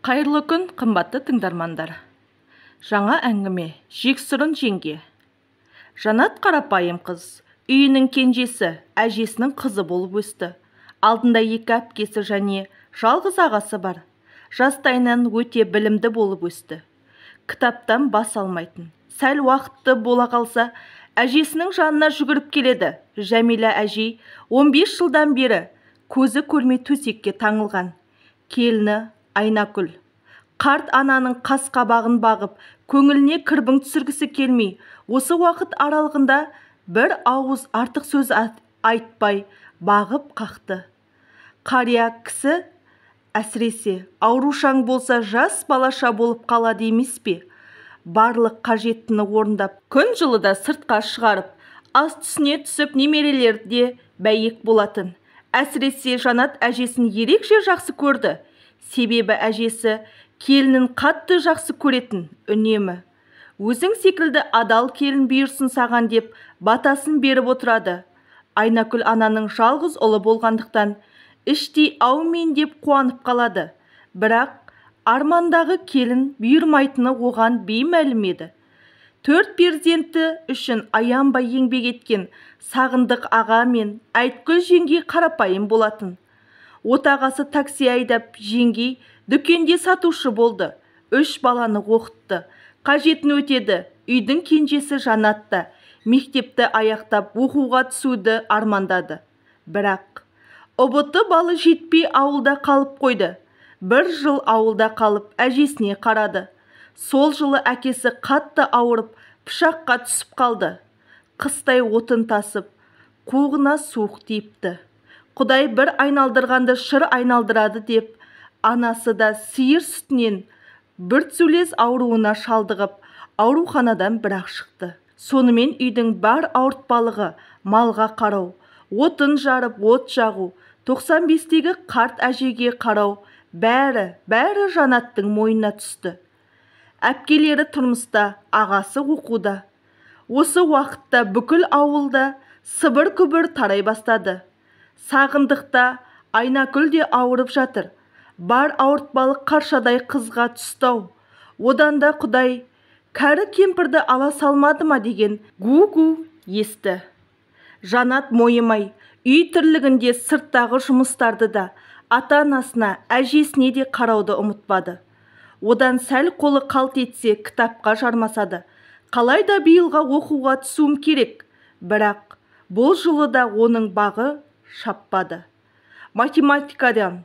Қайырлы күн, қымбатты тыңдармандар. Жаңа әңгіме Жексұрын жеңге. Жанат қарапайым қыз, үйінің кенжесі, әжесінің қызы болып өсті. Алдында екі әпкесі және жалғыз ағасы бар. Жастайынан өте білімді болып өсті. Кітаптан бас алмайтын. Сәл уақытты бола қалса, әжесінің жанына жүгіріп келеді. Жәмила әжей 15 жылдан бері көзі көрмей төсекке таңылған. Келіні Айнакүл. Қарт ананың қас қабағын бағып, көңіліне кірбің түсіргісі келмей, осы уақыт аралығында бір ауыз артық сөз айтпай бағып қақты. Қария кісі әсіресе аурушаң болса жас балаша болып қалады емес пе? Барлық қажеттіні орындап, күн жылыда сыртқа шығарып, ас түсіне түсіп немерелерде бәйек болатын. Әсіресе Жанат әжесін ерекше жақсы көрді. Себебі әжесі келінін қатты жақсы көретін, үнемі. Өзің секілді адал келін бұйырсын саған деп батасын беріп отырады. Айнакүл ананың жалғыз ұлы болғандықтан іштей аумен деп қуанып қалады. Бірақ армандағы келін бұйырмайтыны оған беймәлім еді. 4 перзенті үшін аянбай еңбек еткен Сағындық аға мен Айткүл жеңге қарапайым болатын. Отағасы такси айдап, жеңгей дүкенде сатушы болды. 3 баланы оқытты, қажетін өтеді. Үйдің кенжесі Жанатта мектепті аяқтап оқуға түсуді армандады. Бірақ ұбыты балы жетпей ауылда қалып қойды. 1 жыл ауылда қалып әжесіне қарады. Сол жылы әкесі қатты ауырып, пышаққа түсіп қалды. Қыстай отын тасып, қуғына суық тиіпті. Құдай бір айналдырғанды шыр айналдырады деп, анасы да сиыр сүтінен біртсулес ауруына шалдығып, ауруханадан бірақ шықты. Сонымен үйдің бар ауыртпалығы малға қарау, отын жарып от жағу, 95-тегі қарт әжеге қарау, бәрі Жанаттың мойнына түсті. Әпкелері тұрмыста, ағасы оқуда. Осы уақытта бүкіл ауылда сыбыр-күбір тарай бастады. Сағындықта Айнакүл де ауырып жатыр. Бар ауыртпалық қаршадай қызға түстау. Одан да Құдай кәрі кемпірді ала салмады ма деген гу-гу есті. Жанат мойымай, үй тірлігінде сырттағы жұмыстарды да ата-анасына, әжесіне де қарауды ұмытпады. Одан сәл қолы қалт етсе кітапқа жармасады. Қалайда биылға оқуға түсуім керек. Бірақ бұл жылы да оның бағы шаппады. Математикадан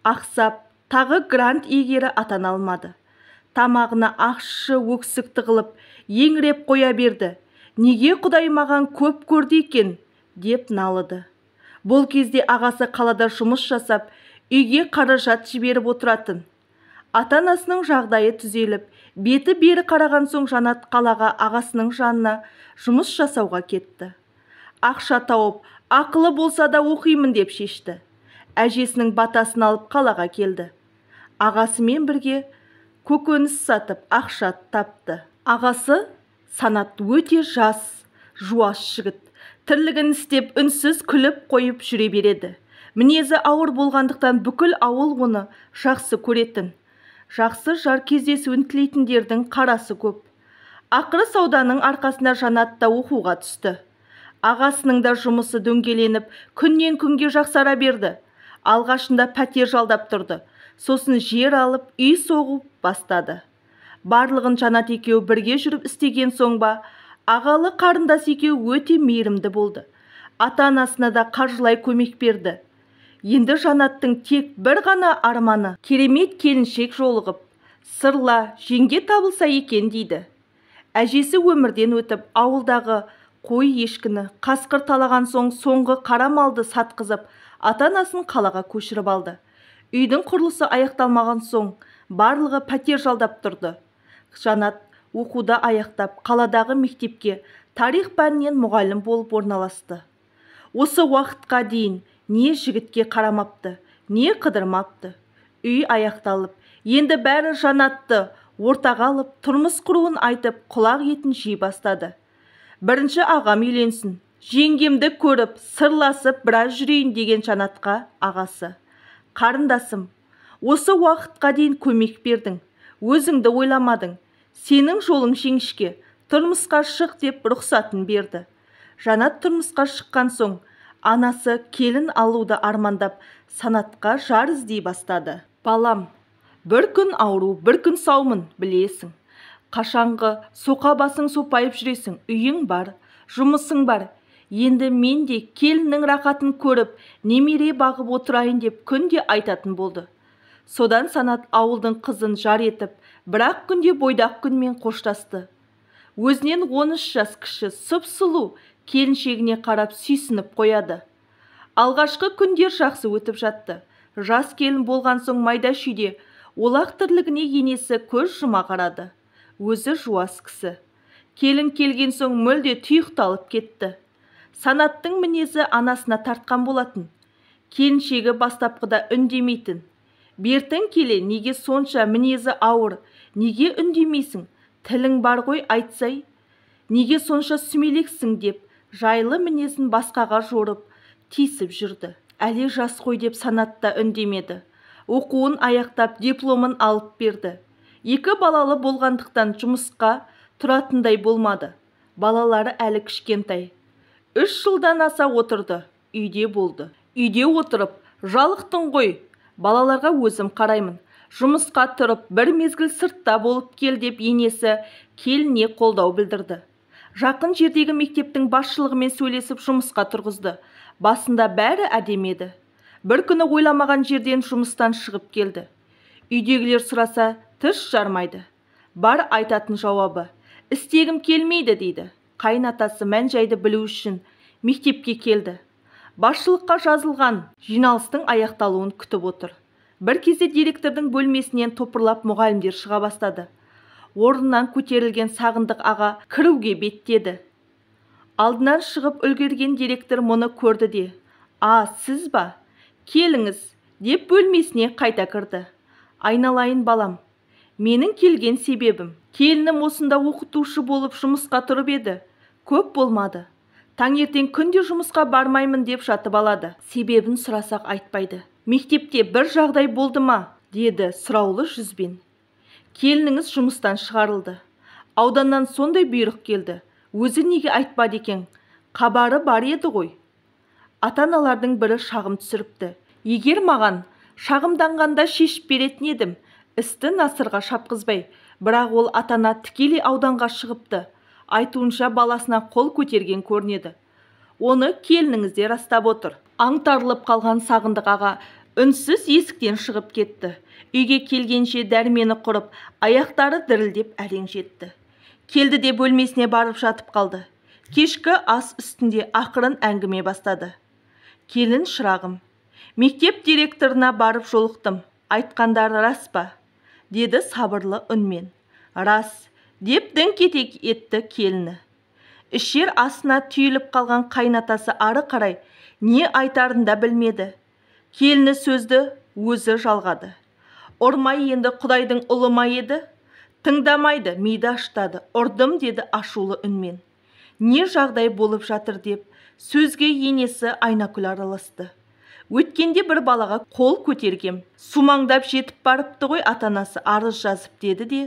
ақсап, тағы грант иегері атана алмады. Тамағына ащы өксік тығылып, еңіреп қоя берді. Неге Құдай маған көп көрді екен деп налыды. Бұл кезде ағасы қалада жұмыс жасап, үйге қаражат жіберіп отыратын. Ата-анасының жағдайы түзеліп, беті бері қараған соң Жанат қалаға ағасының жанына жұмыс жасауға кетті. Ақша тауып, ақылы болса да оқимын деп шешті. Әжесінің батасын алып қалаға келді. Ағасымен бірге көкөніс сатып ақша тапты. Ағасы Санат өте жас, жуас жігіт. Тірлігін істеп үнсіз күліп қойып жүре береді. Мінезі ауыр болғандықтан бүкіл ауыл оны жақсы көретін. Жақсы жар кездесуін тілейтіндердің қарасы көп. Ақыры сауданың арқасында Жанатта оқуға түсті. Ағасының да жұмысы дөңгеленіп, күннен күнге жақсара берді. Алғашында пәтер жалдап тұрды. Сосын жер алып, үй соғып бастады. Барлығын Жанат екеу бірге жүріп істеген соң ба, ағалы қарындас екеу өте мейірімді болды. Ата-анасына да қаржылай көмек берді. Енді Жанаттың тек бір ғана арманы керемет келіншек жолығып, сырла жеңге табылса екен дейді. Әжесі өмірден өтіп, ауылдағы қой ешкіні қасқыр талаған соң соңғы қара малды сатқызып, ата-анасын қалаға көшіріп алды. Үйдің құрылысы аяқталмаған соң барлығы пәтер жалдап тұрды. Жанат оқуда аяқтап, қаладағы мектепке тарих пәнінен мұғалім болып орналасты. Осы уақытқа дейін не жігітке қарамапты, не қыдырмапты. Үй аяқталып, енді бәрі Жанатты ортаға алып, тұрмыс құруын айтып, құлақ етін жей бастады. Бірінші ағам үйленсін, жеңгемді көріп, сырласып біраз жүрейін деген Жанатқа ағасы. Қарындасым, Осы уақытқа дейін көмек бердің, өзіңді ойламадың. Сенің жолың жеңішке, тұрмысқа шық деп рұқсатын берді. Жанат тұрмысқа шыққан соң, анасы келін алуды армандап, Санатқа жар іздей бастады. Балам, бір күн ауру, бір күн саумын, білесің. Қашанғы соқа басың сопайып жүресің, үйің бар, жұмысың бар. Енді мен де келіннің рақатын көріп, немере бағып отырайын деп күнде айтатын болды. Содан Санат ауылдың қызын жар етіп, бірақ күнде бойдақ күнмен қоштасты. Өзінен 13 жас кіші сұп-сұлу келіншегіне қарап сүйсініп қояды. Алғашқы күндер жақсы өтіп жатты. Жас келін болған соң майда шүйде олақ тірлігіне енесі көз жұма қарады. Өзі жуас кісі. Келін келген соң мүлде тұйықталып кетті. Санаттың мінезі анасына тартқан болатын. Келіншегі бастапқыда үндемейтін. Бертін келе неге сонша мінезі ауыр, неге үндемейсің, тілің бар ғой айтсай, неге сонша сүмелексің деп жайлы мінезін басқаға жорып, тиісіп жүрді. Әлі жас қой деп Санатта үндемеді. Оқуын аяқтап дипломын алып берді. 2 балалы болғандықтан жұмысқа тұратындай болмады. Балалары әлі кішкентай. 3 жылдан аса отырды, үйде болды. Үйде отырып, жалықтың ғой, балаларға өзім қараймын. Жұмысқа тұрып, бір мезгіл сыртта болып кел деп енесі келіне қолдау білдірді. Жақын жердегі мектептің басшылығымен сөйлесіп жұмысқа тұрғызды. Басында бәрі әдемеді. Бір күні ойламаған жерден жұмыстан шығып келді. Үйдегілер сұраса, тіс жармайды. Бар айтатын жауабы, істегім келмейді дейді. Қайнатасы мән-жайды білу үшін мектепке келді. Басшылыққа жазылған жиналыстың аяқталуын күтіп отыр. Бір кезде директордың бөлмесінен топырлап мұғалімдер шыға бастады. Орнынан көтерілген Сағындық аға кіруге беттеді. Алдынан шығып үлгерген директор мұны көрді де, сіз ба? Келіңіз, деп бөлмесіне қайта кірді. Айналайын балам, менің келген себебім, келінім осында оқытушы болып жұмысқа тұрып еді. Көп болмады. Таңертең күнде жұмысқа бармаймын деп жатып алады. Себебін сұрасақ айтпайды. Мектепте бір жағдай болды ма? Деді сұраулы жүзбен. Келініңіз жұмыстан шығарылды. Ауданнан сондай бұйрық келді. Өзі неге айтпады екен? Хабары бар еді ғой. Ата-аналардың бірі шағым түсіріпті. Егер маған шағымданғанда шешіп беретін едім, істі насырға шапқызбай, бірақ ол ата-ана тікелей ауданға шығыпты. Айтуынша баласына қол көтерген көрінеді. Оны келініңіз де растап отыр. Аңтарылып қалған Сағындық аға үнсіз есіктен шығып кетті. Үйге келгенше дәрмені құрып, аяқтары дірілдеп әрең жетті. Келді де бөлмесіне барып жатып қалды. Кешкі ас үстінде ақырын әңгіме бастады. Келін шырағым, мектеп директорына барып жолықтым. Айтқандары рас па? Деді сабырлы үнмен. Рас, деп діңк етті келіні. Ішер асына түйіліп қалған қайнатасы ары қарай не айтарын да білмеді. Келіні сөзді өзі жалғады. Ұрмай енді Құдайдың ұлы ма еді? Тыңдамайды, миды аштады. Ұрдым деді ашулы үнмен. Не жағдай болып жатыр деп сөзге енесі Айнакүл араласты. Өткенде бір балаға қол көтергем. Сумаңдап жетіп барыпты ғой, ата-анасы арыз жазып деді де,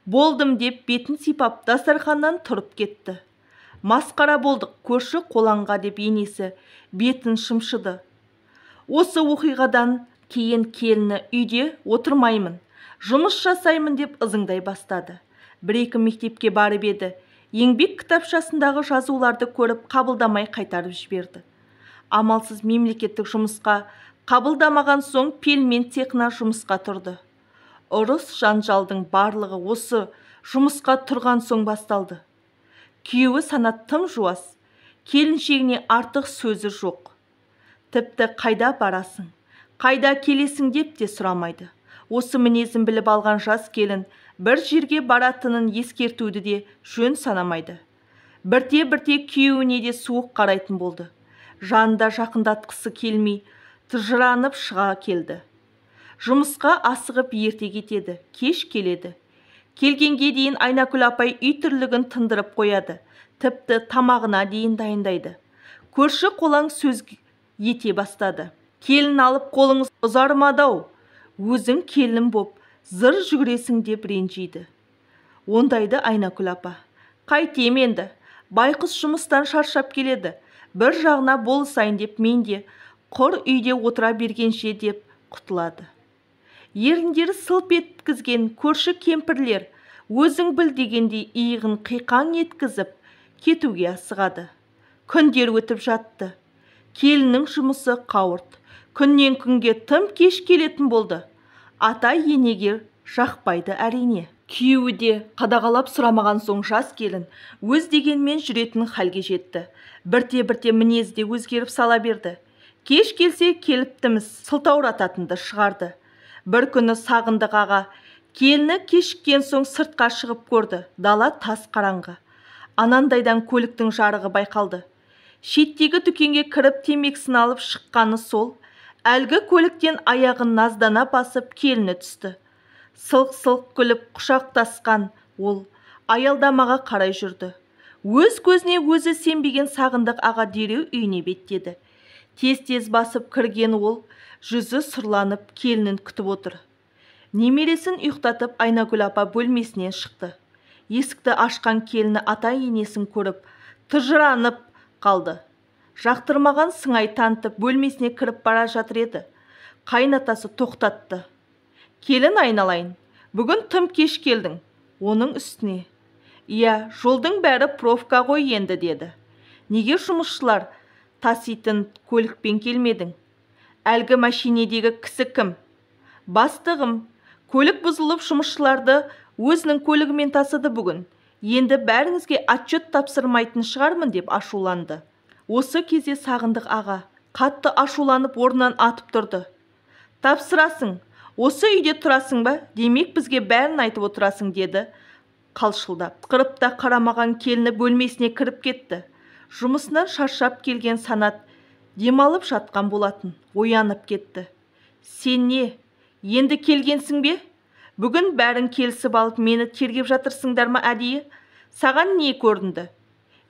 болдым деп бетін сипап дастарханнан тұрып кетті. Масқара болдық, көрші қолаңға деп енесі бетін шымшыды. Осы оқиғадан кейін келіні үйде отырмаймын, жұмыс жасаймын деп ызыңдай бастады. Бір-екі мектепке барып еді, еңбек кітапшасындағы жазуларды көріп қабылдамай қайтарып жіберді. Амалсыз мемлекеттік жұмысқа қабылдамаған соң пелмен цехына жұмысқа тұрды. Ұрыс жанжалдың барлығы осы жұмысқа тұрған соң басталды. Күйеуі Санат тым жуас, келіншегіне артық сөзі жоқ. Тіпті қайда барасың, қайда келесің деп те сұрамайды. Осы мінезін біліп алған жас келін бір жерге баратынын ескертуді де жөн санамайды. Бірте-бірте күйеуіне де суық қарайтын болды. Жанында жақындатқысы келмей, тыжыранып шыға келді. Жұмысқа асығып ерте кетеді, кеш келеді. Келгенге дейін Айнакүл апай үй тірлігін тындырып қояды, тіпті тамағына дейін дайындайды. Көрші қолаң сөз ете бастады. Келін алып қолыңыз ұзармады-ау, өзің келін боп зыр жүгіресің деп ренжиді. Ондайды Айнакүл апа. Қайтем енді, байқұс жұмыстан шаршап келеді. Бір жағына болысайын деп мен де құр үйде отыра бергенше деп құтылады. Еріндері сылп еткізген көрші кемпірлер өзің біл дегендей иығын қиқаң еткізіп кетуге асығады. Күндер өтіп жатты. Келіннің жұмысы қауырт. Күннен күнге тым кеш келетін болды. Ата енеге жақпайды әрине. Күйеуі де қадағалап сұрамаған соң жас келін өз дегенмен жүретін халге жетті. Бірте-бірте мінезде өзгеріп сала берді. Кеш келсе келіптіміз сылтаурататынды шығарды. Бір күні Сағындық аға келіні кешіккен соң сыртқа шығып көрді. Дала тас қараңғы. Анандайдан көліктің жарығы байқалды. Шеттегі дүкенге кіріп темекісін алып шыққаны сол. Әлгі көліктен аяғын наздана басып келіні түсті. Сылқ-сылқ күліп құшақтасқан ол аялдамаға қарай жүрді. Өз көзіне өзі сенбеген Сағындық аға дереу үйіне беттеді. Тез-тез басып кірген ол жүзі сұрланып келінін күтіп отыр. Немересін ұйықтатып Айнакүл апа бөлмесінен шықты. Есікті ашқан келіні ата енесін көріп тыжыранып қалды. Жақтырмаған сыңай танытып бөлмесіне кіріп бара жатыр еді. Қайнатасы тоқтатты. Келін айналайын, бүгін тым кеш келдің. Оның үстіне. Иә, жолдың бәрі профка ғой енді деді. Неге жұмысшылар таситын көлікпен келмедің? Әлгі машинедегі кісі кім? Бастығым, көлік бұзылып жұмысшыларды өзінің көлігімен тасыды бүгін. Енді бәріңізге отчет тапсырмайтын шығармын деп ашуланды. Осы кезде Сағындық аға қатты ашуланып орнынан атып тұрды. Тапсырасың, осы үйде тұрасың ба? Демек бізге бәрін айтып отырасың деді. Қалшылдап, қырып та қарамаған келіні бөлмесіне кіріп кетті. Жұмысынан шаршап келген Санат демалып жатқан болатын, оянып кетті. Сен не, енді келгенсің бе? Бүгін бәрін келісіп алып мені тергеп жатырсыңдар ма әдейі? Саған не көрінді?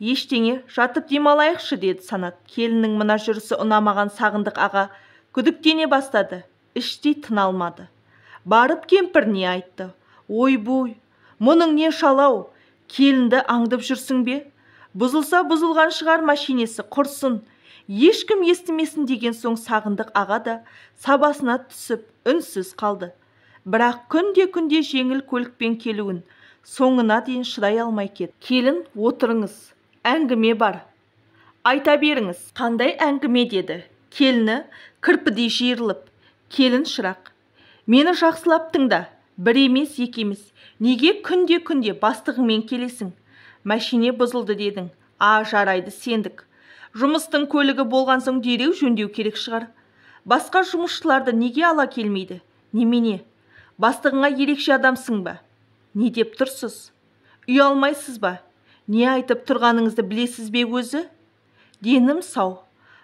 Ештеңе, жатып демалайықшы деді Санат. Келіннің мына жүрісі ұнамаған Сағындық аға күдіктене бастады. Іштей тына алмады. Барып кемпіріне айтты. Ой-бой, мұның не шалау? Келінді аңдып жүрсің бе? Бұзылса бұзылған шығар машинесі, құрсын. Ешкім естімесін деген соң Сағындық аға да сабасына түсіп үнсіз қалды. Бірақ күнде жеңіл көлікпен келуін соңына дейін шыдай алмай кетті. Келін, отырыңыз, әңгіме бар. Айта беріңіз. Қандай әңгіме деді. Келіні кірпідей жиырылып. Келін шырақ, мені жақсылап тыңда. Бір емес, екі емес. Неге күнде бастығыңмен келесің? Машине бұзылды дедің. Жарайды, сендік. Жұмыстың көлігі болған соң дереу жөндеу керек шығар. Басқа жұмысшыларды неге ала келмейді? Немене? Бастығыңа ерекше адамсың ба? Не деп тұрсыз? Ұялмайсыз ба? Не айтып тұрғаныңызды білесіз бе өзі? Денім сау,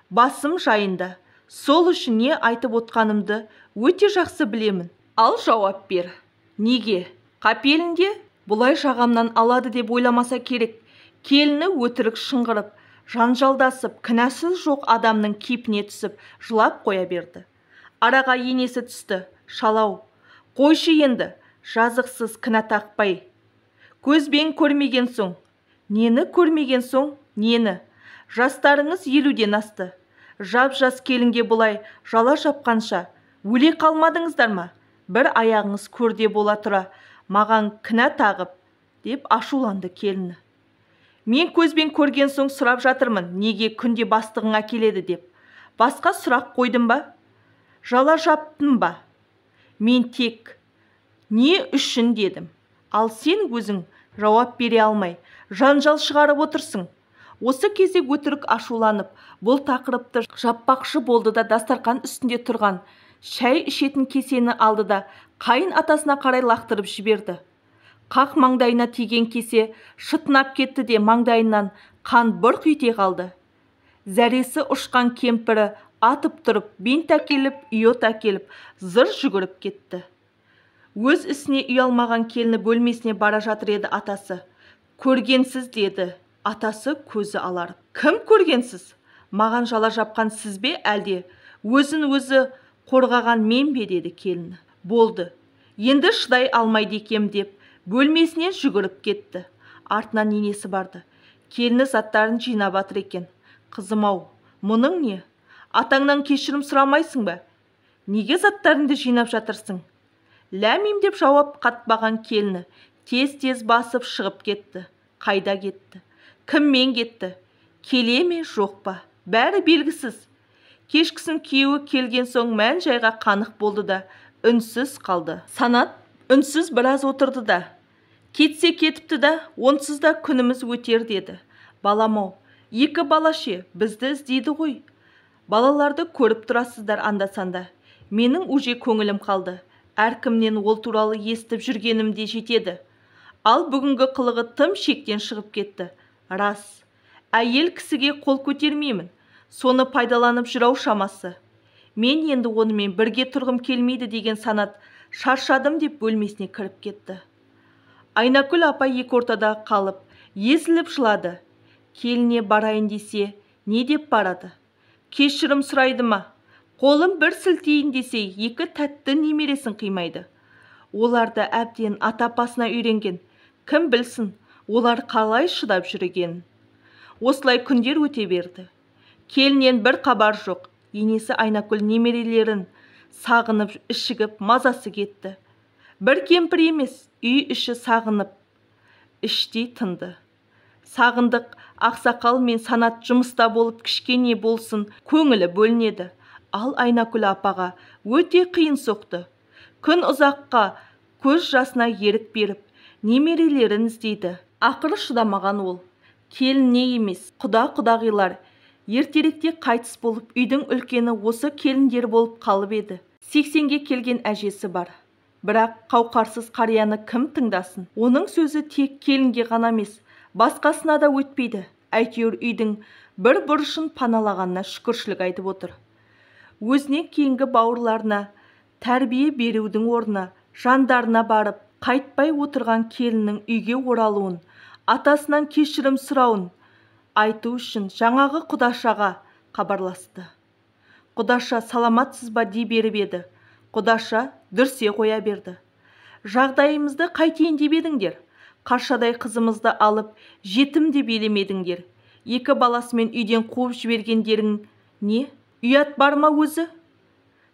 басым жайында. Сол үшін не айтып отқанымды өте жақсы білемін. Ал жауап бер. Неге? Қапелінде бұлай жағамнан алады деп ойламаса керек. Келіні өтірік шыңғырып, жанжалдасып, кінәсіз жоқ адамның кейпіне түсіп, жылап қоя берді. Араға енесі түсті. Шалау, қойшы енді, жазықсыз кінә тақпай. Көзбен көрмеген соң. Нені көрмеген соң? Нені? Жастарыңыз 50-ден асты. Жап-жас келінге бұлай жала жапқанша өле қалмадыңыздар ма? Бір аяғыңыз көрде бола тұра, маған кінә тағып, деп ашуланды келіні. Мен көзбен көрген соң сұрап жатырмын, неге күнде бастығыңа келеді деп. Басқа сұрақ қойдым ба? Жала жаптым ба? Мен тек не үшін дедім. Ал сен өзің жауап бере алмай, жанжал шығарып отырсың. Осы кезде өтірік ашуланып, бұл тақырыпты жаппақшы болды да дастарқан үстінде тұрған шәй ішетін кесені алды да қайын атасына қарай лақтырып жіберді. Қақ маңдайына тиген кесе шытынап кетті де маңдайынан қан бұрқ ете қалды. Зәресі ұшқан кемпірі атып тұрып, бинт әкеліп, иот әкеліп, зыр жүгіріп кетті. Өз ісіне ұялмаған келіні бөлмесіне бара жатыр еді атасы. Көргенсіз деді. Атасы көзі аларып. Кім көргенсіз? Маған жала жапқан сіз бе әлде? Өзін өзі қорғаған мен бе деді келіні. Болды, енді шыдай алмайды екем деп бөлмесінен жүгіріп кетті. Артынан енесі барды. Келіні заттарын жинап жатыр екен. Қызым-ау, мұның не? Атаңнан кешірім сұрамайсың ба? Неге заттарыңды жинап жатырсың? Ләмим деп жауап қатпаған келіні тез-тез басып шығып кетті. Қайда кетті? Кіммен кетті? Келе ме, жоқ па? Бәрі белгісіз. Кешкісін күйеуі келген соң мән-жайға қанық болды да үнсіз қалды. Санат үнсіз біраз отырды да, кетсе кетіпті да, онсыз да күніміз өтер деді. Балам-ау, 2 бала ше, бізді іздейді ғой. Балаларды көріп тұрасыздар анда-санда. Менің уже көңілім қалды. Әркімнен ол туралы естіп жүргенім де жетеді. Ал бүгінгі қылығы тым шектен шығып кетті. Рас, әйел кісіге қол көтермеймін. Соны пайдаланып жүрау шамасы. Мен енді онымен бірге тұрғым келмейді деген Санат шаршадым деп бөлмесіне кіріп кетті. Айнакүл апа екі ортада қалып, езіліп жылады. Келіне барайын десе, не деп барады? Кешірім сұрайды ма? Қолым бір сілтейін десе, 2 тәтті немересін қимайды. Оларды әбден ата-апасына үйренген. Кім білсін, олар қалай шыдап жүрген. Осылай күндер өте берді. Келінен бір хабар жоқ. Енесі Айнакүл немерелерін сағынып, ішігіп, мазасы кетті. Бір кемпір емес, үй іші сағынып, іштей тынды. Сағындық, ақсақал мен Санат жұмыста болып кішкене болсын көңілі бөлінеді. Ал Айнакүл апаға өте қиын соқты. Күн ұзаққа көз жасына ерік беріп, немерелерін іздейді. Ақыры шыдамаған ол. Келіне емес, құда-құдағилар ертеректе қайтыс болып, үйдің үлкені осы келіндер болып қалып еді. 80-ге келген әжесі бар. Бірақ қауқарсыз қарияны кім тыңдасын? Оның сөзі тек келінге ғана емес, басқасына да өтпейді. Әйтеуір үйдің бір бұрышын паналағанына шүкіршілік айтып отыр. Өзіне кейінгі бауырларына тәрбие берудің орнына жандарына барып, қайтпай отырған келіннің үйге оралуын, атасынан кешірім сұрауын айту үшін жаңағы Құдашаға хабарласты. Құдаша саламатсыз ба дей беріп еді. Құдаша дүрсе қоя берді. Жағдайымызды қайтейін деп едіңдер. Қаршадай қызымызды алып, жетім деп елемедіңдер. 2 баласымен үйден қуып жібергендерің не? Ұят бар ма өзі?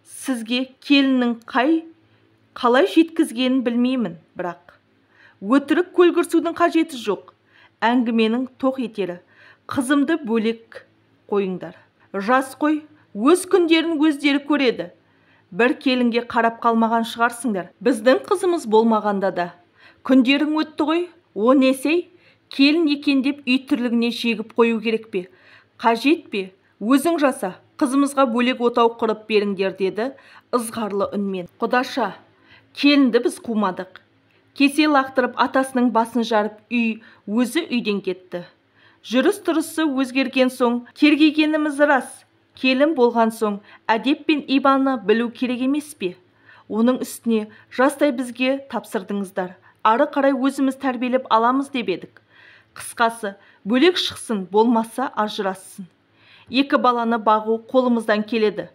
Сізге келіннің қалай жеткізгенін білмеймін, бірақ өтірік көлгірсудің қажеті жоқ. Әңгіменің тоқ етері. Қызымды бөлек қойыңдар. Жас қой, өз күндерін өздері көреді. Бір келінге қарап қалмаған шығарсыңдар. Біздің қызымыз болмағанда да. Күндерің өтті ғой, о несей, келін екен деп үй тірлігіне жегіп қою керек пе? Қажет пе? Өзің жаса, қызымызға бөлек отау құрып беріңдер деді ызғарлы үнмен. Құдаша, келінді біз қумадық. Кесе лақтырып атасының басын жарып өзі үйден кетті. Жүріс-тұрысы өзгерген соң тергегеніміз рас. Келін болған соң әдеп пен ибаны білу керек емес пе? Оның үстіне жастай бізге тапсырдыңыздар. Ары қарай өзіміз тәрбиелеп аламыз деп едік. Қысқасы, бөлек шықсын, болмаса ажырассын. 2 баланы бағу қолымыздан келеді.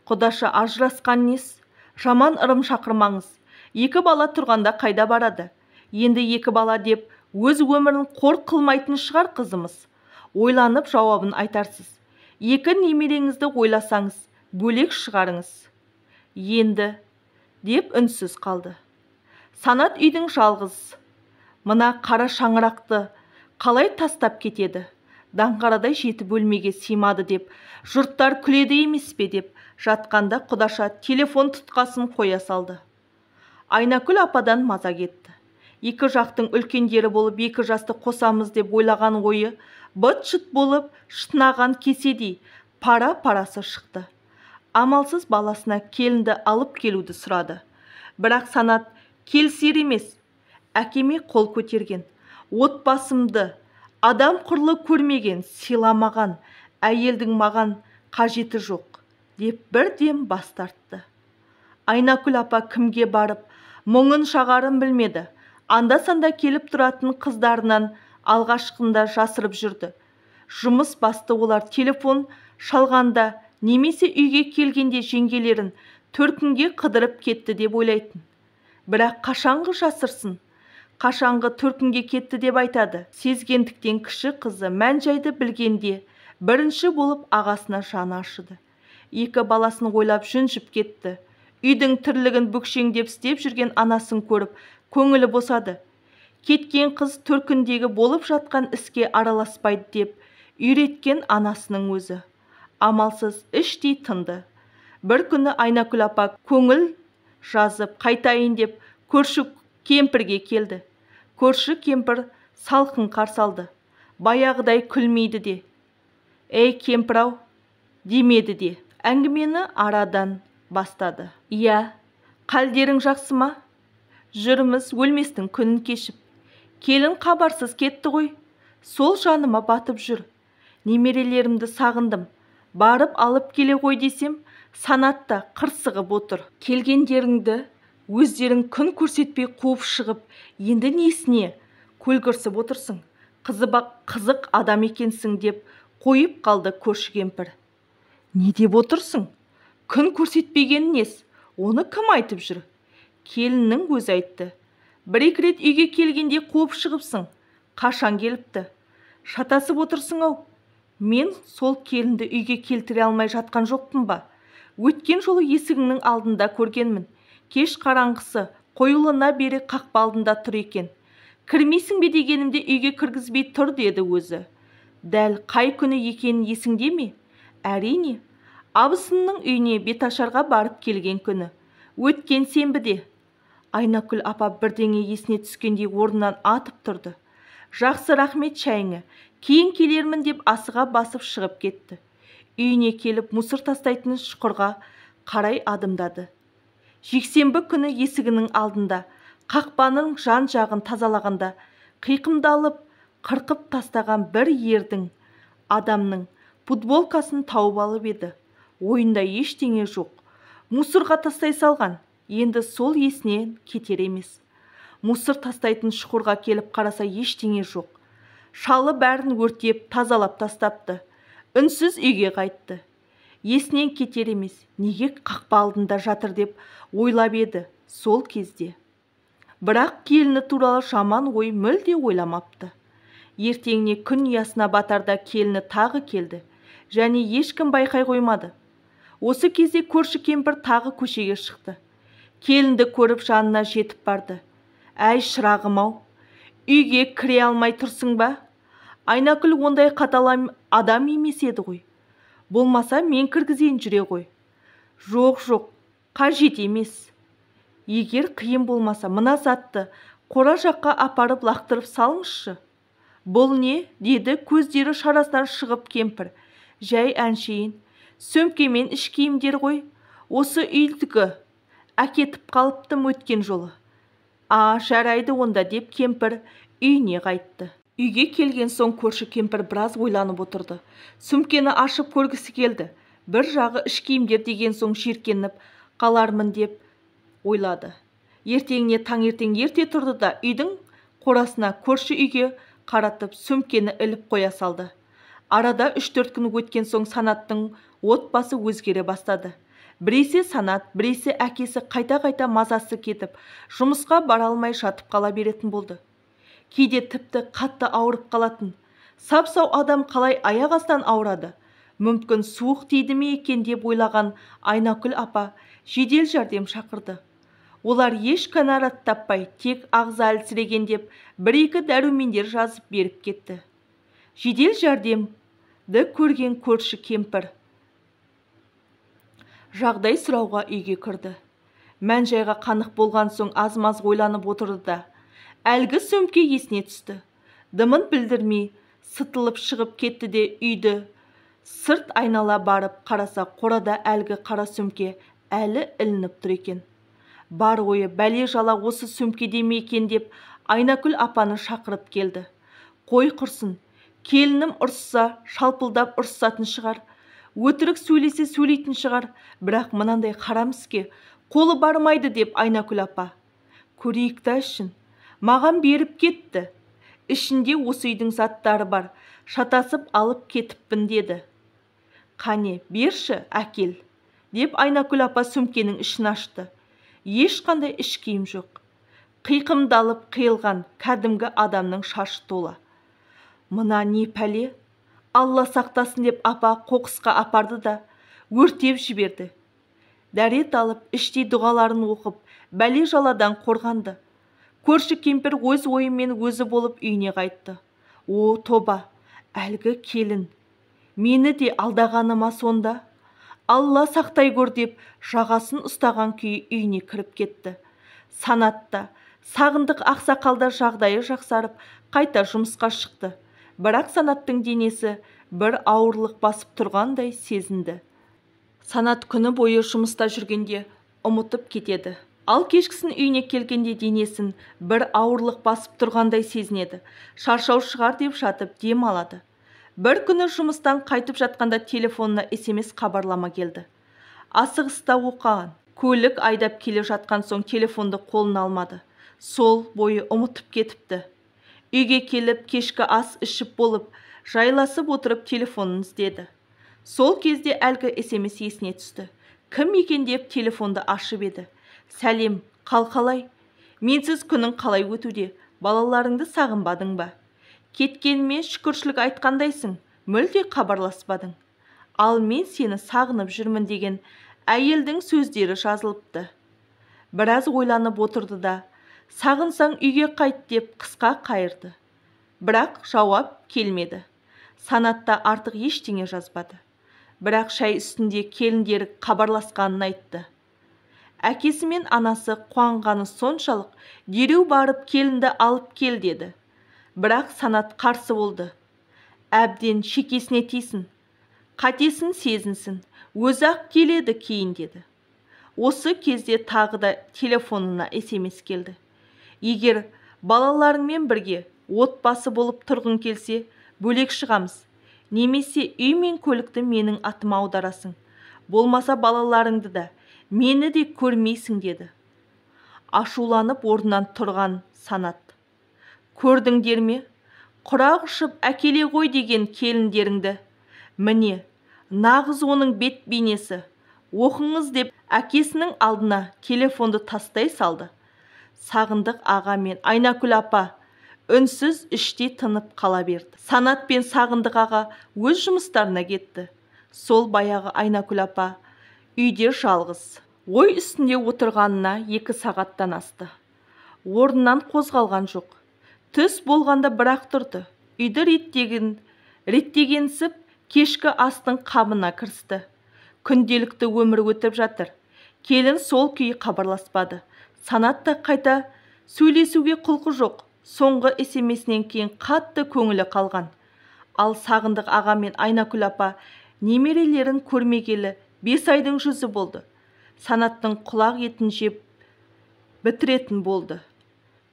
Құдаша ажырасқан нес? Жаман ырым шақырмаңыз. 2 бала тұрғанда қайда барады? Енді 2 бала деп өз өмірін қор қылмайтын шығар қызымыз. Ойланып жауабын айтарсыз. 2 немереңізді ойласаңыз, бөлек шығарыңыз. Енді деп үнсіз қалды. Санат үйдің жалғыз. Мына қара шаңырақты қалай тастап кетеді? Даңғарадай 7 бөлмеге сыймады деп, жұрттар күледі емес пе деп жатқанда Құдаша телефон тұтқасын қоя салды. Айнакүл ападан маза кетті. 2 жақтың үлкендері болып 2 жасты қосамыз деп ойлаған ойы быт-шыт болып шытынаған кеседей пара-парасы шықты. Амалсыз баласына келінді алып келуді сұрады. Бірақ Санат келсер емес. Әкеме қол көтерген, отбасымды адам құрлы көрмеген, сыйламаған әйелдің маған қажеті жоқ деп бірден бас тартты. Айнакүл апа кімге барып мұңын шағарын білмеді. Анда-санда келіп тұратын қыздарынан алғашқында жасырып жүрді. Жұмыс басты олар телефон шалғанда немесе үйге келгенде жеңгелерін төркінге қыдырып кетті деп ойлайтын. Бірақ қашанғы жасырсын, қашанғы төркінге кетті деп айтады. Сезгендіктен кіші қызы мән-жайды білгенде бірінші болып ағасына жаны ашыды. Екі баласын ойлап жүнжіп кетті. Үйдің тірлігін бүкшеңдеп істеп жүрген анасын көріп, көңілі босады. Кеткен қыз төркіндегі болып жатқан іске араласпайды деп үйреткен анасының өзі. Амалсыз іштей тынды. Бір күні Айнакүл апа көңіл жазып қайтайын деп көрші кемпірге келді. Көрші кемпір салқын қарсы алды. Баяғыдай күлмейді де. «Ей кемпір-ау» демеді де. Әңгімені арадан бастады. «Иә, қалдерің жақсы ма? Жүрміз өлместің күнін кешіп. Келін хабарсыз кетті ғой. Сол жаныма батып жүр. Немерелерімді сағындым. Барып алып келе ғой десем, Санатта қырсығып отыр. Келгендеріңді өздерің күн көрсетпей қуып шығып, енді несіне көлгірсіп отырсың? Қызық адам екенсің деп қойып қалды көрші кемпір. Не деп отырсың? Күн көрсетпеген нес? Оны кім айтып жүр? Келіннің өзі айтты. Бір-екі рет үйге келгенде қуып шығыпсың. Қашан келіпті? Шатасып отырсың-ау. Мен сол келінді үйге келтіре алмай жатқан жоқпын ба? Өткен жолы есігіңнің алдында көргенмін. Кеш қараңғысы қоюлына бері қақпа алдында тұр екен. Кірмейсің бе дегенімде үйге кіргізбей тұр деді өзі. Дәл қай күні екенін есіңде ме? Әрине, абысынның үйіне беташарға барып келген күні. Өткен сенбіде. Айнакүл апа бірдеңе есіне түскендей орнынан атып тұрды. Жақсы, рахмет шайыңа. Кейін келермін деп асыға басып шығып кетті. Үйіне келіп мұсыр тастайтын шұқырға қарай адымдады. Жексенбі күні есігінің алдында қақпаның жан-жағын тазалағанда қиқымдалып қырқып тастаған бір ердің адамның футболкасын тауып алып еді. Ойында ештеңе жоқ. Мұсырға тастай салған. Енді сол есінен кетер емес. Мұсыр тастайтын шұқырға келіп қараса ештеңе жоқ. Шалы бәрін өртеп тазалап тастапты. Үнсіз үйге қайтты. Есінен кетер емес. Неге қақпа алдында жатыр деп ойлап еді сол кезде. Бірақ келіні туралы жаман ой мүлде ойламапты. Ертеңіне күн ұясына батарда келіні тағы келді. Және ешкім байқай қоймады. Осы кезде көрші кемпір тағы көшеге шықты. Келінді көріп жанына жетіп барды. Әй шырағым-ау, үйге кіре алмай тұрсың ба? Айнакүл ондай қатал адам емес еді ғой. Болмаса мен кіргізейін жүре ғой. Жоқ, қажет емес. Егер қиын болмаса мына затты қора жаққа апарып лақтырып салыңызшы. Бұл не? Деді көздері шарасынан шығып кемпір. Жай әншейін. Сөмкемен іш киімдер ғой. Осы үйдікі әкетіп қалыптым өткен жолы. Жарайды онда деп кемпір үйіне қайтты. Үйге келген соң көрші кемпір біраз ойланып отырды. Сөмкені ашып көргісі келді. Бір жағы іш киімдер деген соң жиіркеніп қалармын деп ойлады. Ертеңіне таңертең ерте тұрды да үйдің қорасына көрші үйге қаратып сөмкені іліп қоя салды. Арада 3-4 күн өткен соң Санаттың отбасы өзгере бастады. Біресе Санат, біресе әкесі қайта-қайта мазасы кетіп, жұмысқа бара алмай жатып қала беретін болды. Кейде тіпті қатты ауырып қалатын. Сап-сау адам қалай аяқ астан ауырады? Мүмкін суық тиді ме екен деп ойлаған Айнакүл апа жедел жәрдем шақырды. Олар еш кінәрат таппай, тек ағза әлсіреген деп 1-2 дәрумендер жазып беріп кетті. Жедел жәрдемді көрген көрші кемпір жағдай сұрауға үйге кірді. Мән-жайға қанық болған соң аз-маз ойланып отырды да, әлгі сөмке есіне түсті. Дымын білдірмей сытылып шығып кетті де үйді сырт айнала барып қараса қорада әлгі қара сөмке әлі ілініп тұр екен. Бар ойы бәле жала осы сөмкеде ме екен деп Айнакүл апаны шақырып келді. Қой құрсын, келінім ұрсса шалпылдап ұрсатын шығар. Өтірік сөйлесе сөйлейтін шығар, бірақ мынандай харам іске қолы бармайды деп Айнакүл апа. Көрейік та ішін. Маған беріп кетті. Ішінде осы үйдің заттары бар. Шатасып алып кетіппін деді. Қане, берші, әкел. деп Айнакүл апа сөмкенің ішін ашты. Ешқандай іш киім жоқ. Қиқымдалып қиылған кәдімгі адамның шашы тола. Мына не пәле? Алла сақтасын деп апа қоқысқа апарды да өртеп жіберді. Дәрет алып, іштей дұғаларын оқып, бәле жаладан қорғанды. Көрші кемпір өз ойымен өзі болып үйіне қайтты. О, тоба, әлгі келін. Мені де алдағаныма сонда? Алла сақтай көр деп жағасын ұстаған күйі үйіне кіріп кетті. Санатта, Сағындық ақсақалда жағдайы жақсарып, қайта жұмысқа шықты. Бірақ Санаттың денесі бір ауырлық басып тұрғандай сезінді. Санат күні бойы жұмыста жүргенде ұмытып кетеді. Ал кешкісін үйіне келгенде денесін бір ауырлық басып тұрғандай сезінеді. Шаршау шығар деп жатып дем алады. Бір күні жұмыстан қайтып жатқанда телефонына SMS хабарлама келді. Асығыста оқыған. Көлік айдап келе жатқан соң телефонды қолына алмады. Сол бойы ұмытып кетіпті. Үйге келіп, кешкі ас ішіп болып, жайласып отырып телефонын іздеді. Сол кезде әлгі SMS есіне түсті. Кім екен деп телефонды ашып еді. Сәлем, қалай? Менсіз күнің қалай өтуде? Балаларыңды сағынбадың ба? Кеткеніме шүкіршілік айтқандайсың, мүлде хабарласпадың. Ал мен сені сағынып жүрмін деген әйелдің сөздері жазылыпты. Біраз ойланып отырды да, сағынсаң үйге қайт деп қысқа қайырды. Бірақ жауап келмеді. Санатта артық ештеңе жазбады. Бірақ шай үстінде келіндері хабарласқанын айтты. Әкесі мен анасы қуанғаны соншалық дереу барып келінді алып кел деді. Бірақ Санат қарсы болды. Әбден шекесіне тисін. Қатесін сезінсін. Өзі-ақ келеді кейін деді. Осы кезде тағы да телефонына SMS келді. Егер балаларыңмен бірге отбасы болып тұрғың келсе, бөлек шығамыз. Немесе үй мен көлікті менің атыма аударасың. Болмаса балаларыңды да, мені де көрмейсің деді. Ашуланып орнынан тұрған Санат. Көрдіңдер ме? Құрақ ұшып әкеле ғой деген келіндеріңді. Міне, нағыз оның бет бейнесі. Оқыңыз деп әкесінің алдына телефонды тастай салды. Сағындық аға мен Айнакүл апа үнсіз іштей тынып қала берді. Санат пен Сағындық аға өз жұмыстарына кетті. Сол баяғы Айнакүл апа үйде жалғыз. Ой үстінде отырғанына 2 сағаттан асты. Орнынан қозғалған жоқ. Түс болғанда бірақ тұрды. Үйді реттегенсіп кешкі астың қамына кірісті. Күнделікті өмір өтіп жатыр. Келін сол күйі хабарласпады. Санат та қайта сөйлесуге құлқы жоқ. Соңғы SMS-нен кейін қатты көңілі қалған. Ал Сағындық аға мен Айнакүл апа немерелерін көрмегелі 5 айдың жүзі болды. Санаттың құлақ етін жеп бітіретін болды.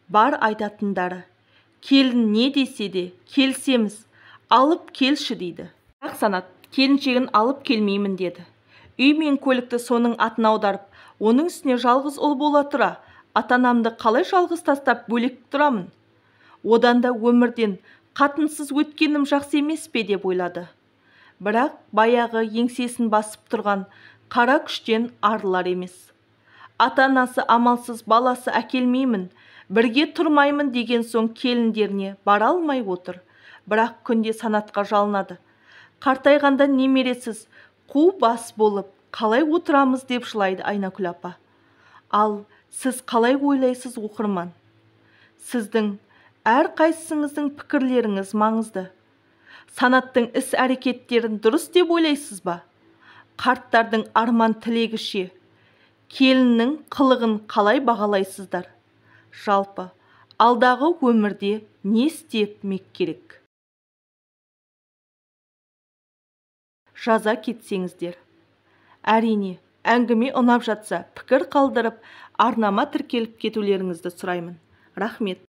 Бар айтатындары. Келін не десе де келсеміз, алып келші дейді. Бірақ Санат келіншегін алып келмеймін деді. Үй мен көлікті соның атына аударып, оның үстіне жалғыз ұл бола тұра, ата-анамды қалай жалғыз тастап бөлек тұрамын? Одан да өмірден қатынсыз өткенім жақсы емес пе деп ойлады. Бірақ баяғы еңсесін басып тұрған қара күштен арылар емес. Ата-анасы амалсыз баласы әкелмеймін, бірге тұрмаймын деген соң келіндеріне бара алмай отыр. Бірақ күнде Санатқа жалынады. Қартайғанда немересіз қу бас болып қалай отырамыз деп жылайды Айнакүл апа. Ал сіз қалай ойлайсыз оқырман? Сіздің әрқайсыңыздың пікірлеріңіз маңызды. Санаттың іс-әрекеттерін дұрыс деп ойлайсыз ба? Қарттардың арман тілегіше, келіннің қылығын қалай бағалайсыздар? Жалпы, алдағы өмірде не істемек керек? Жаза кетсеңіздер. Әрине, әңгіме ұнап жатса, пікір қалдырып, арнама тіркеліп кетулеріңізді сұраймын. Рахмет.